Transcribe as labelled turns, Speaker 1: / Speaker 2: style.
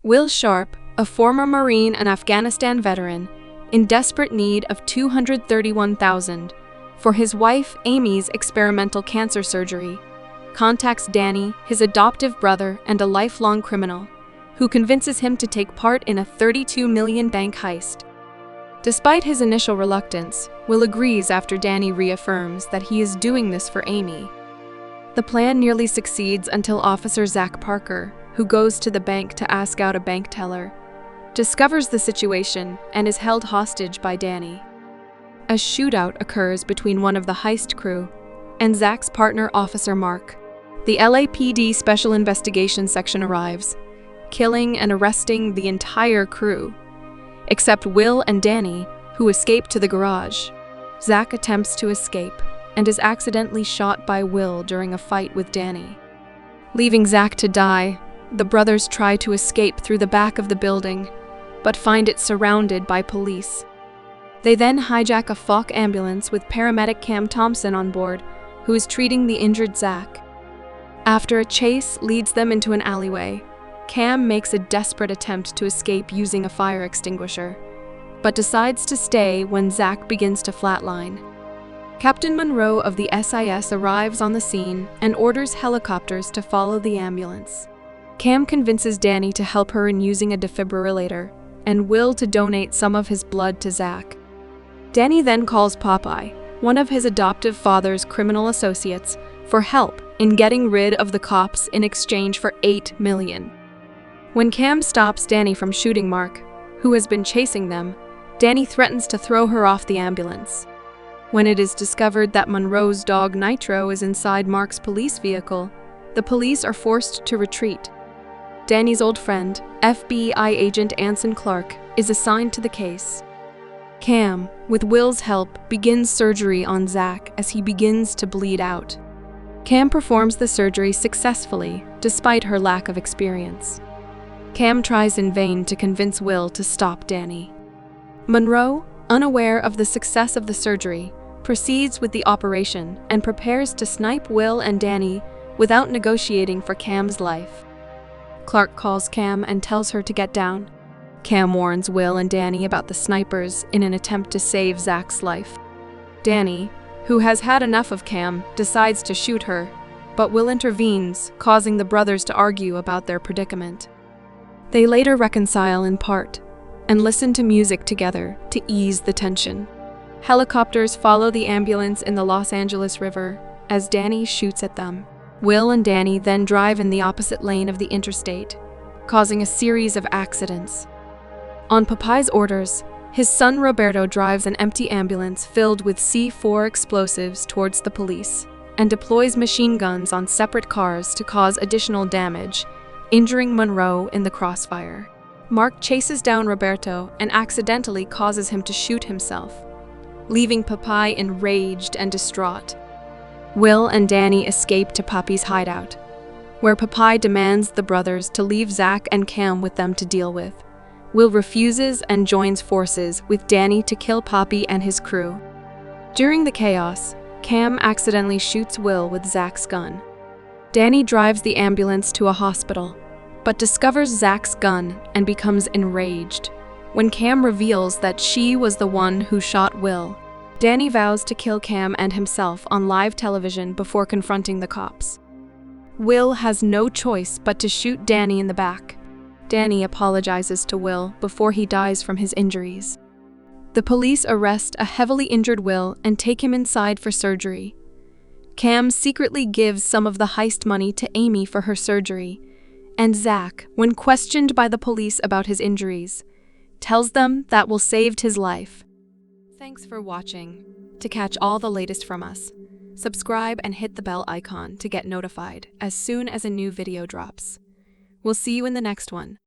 Speaker 1: Will Sharp, a former Marine and Afghanistan veteran, in desperate need of $231,000 for his wife Amy's experimental cancer surgery, contacts Danny, his adoptive brother and a lifelong criminal, who convinces him to take part in a $32 million bank heist. Despite his initial reluctance, Will agrees after Danny reaffirms that he is doing this for Amy. The plan nearly succeeds until Officer Zach Parker, who goes to the bank to ask out a bank teller, discovers the situation and is held hostage by Danny. A shootout occurs between one of the heist crew and Zach's partner, Officer Mark. The LAPD Special Investigations Section arrives, killing and arresting the entire crew, except Will and Danny, who escape to the garage. Zach attempts to escape and is accidentally shot by Will during a fight with Danny. Leaving Zach to die, the brothers try to escape through the back of the building, but find it surrounded by police. They then hijack a FOC ambulance with paramedic Cam Thompson on board, who is treating the injured Zach. After a chase leads them into an alleyway, Cam makes a desperate attempt to escape using a fire extinguisher, but decides to stay when Zach begins to flatline. Captain Monroe of the SIS arrives on the scene and orders helicopters to follow the ambulance. Cam convinces Danny to help her in using a defibrillator, and Will to donate some of his blood to Zach. Danny then calls Popeye, one of his adoptive father's criminal associates, for help in getting rid of the cops in exchange for $8 million. When Cam stops Danny from shooting Mark, who has been chasing them, Danny threatens to throw her off the ambulance. When it is discovered that Monroe's dog Nitro is inside Mark's police vehicle, the police are forced to retreat. Danny's old friend, FBI agent Anson Clark, is assigned to the case. Cam, with Will's help, begins surgery on Zach as he begins to bleed out. Cam performs the surgery successfully, despite her lack of experience. Cam tries in vain to convince Will to stop Danny. Monroe, unaware of the success of the surgery, proceeds with the operation and prepares to snipe Will and Danny without negotiating for Cam's life. Clark calls Cam and tells her to get down. Cam warns Will and Danny about the snipers in an attempt to save Zach's life. Danny, who has had enough of Cam, decides to shoot her, but Will intervenes, causing the brothers to argue about their predicament. They later reconcile in part and listen to music together to ease the tension. Helicopters follow the ambulance in the Los Angeles River as Danny shoots at them. Will and Danny then drive in the opposite lane of the interstate, causing a series of accidents. On Popeye's orders, his son Roberto drives an empty ambulance filled with C4 explosives towards the police and deploys machine guns on separate cars to cause additional damage, injuring Monroe in the crossfire. Mark chases down Roberto and accidentally causes him to shoot himself, leaving Popeye enraged and distraught. Will and Danny escape to Poppy's hideout, where Popeye demands the brothers to leave Zach and Cam with them to deal with. Will refuses and joins forces with Danny to kill Poppy and his crew. During the chaos, Cam accidentally shoots Will with Zach's gun. Danny drives the ambulance to a hospital, but discovers Zach's gun and becomes enraged. When Cam reveals that she was the one who shot Will, Danny vows to kill Cam and himself on live television before confronting the cops. Will has no choice but to shoot Danny in the back. Danny apologizes to Will before he dies from his injuries. The police arrest a heavily injured Will and take him inside for surgery. Cam secretly gives some of the heist money to Amy for her surgery, and Zach, when questioned by the police about his injuries, tells them that will save his life. Thanks for watching. To catch all the latest from us, subscribe and hit the bell icon to get notified as soon as a new video drops. We'll see you in the next one.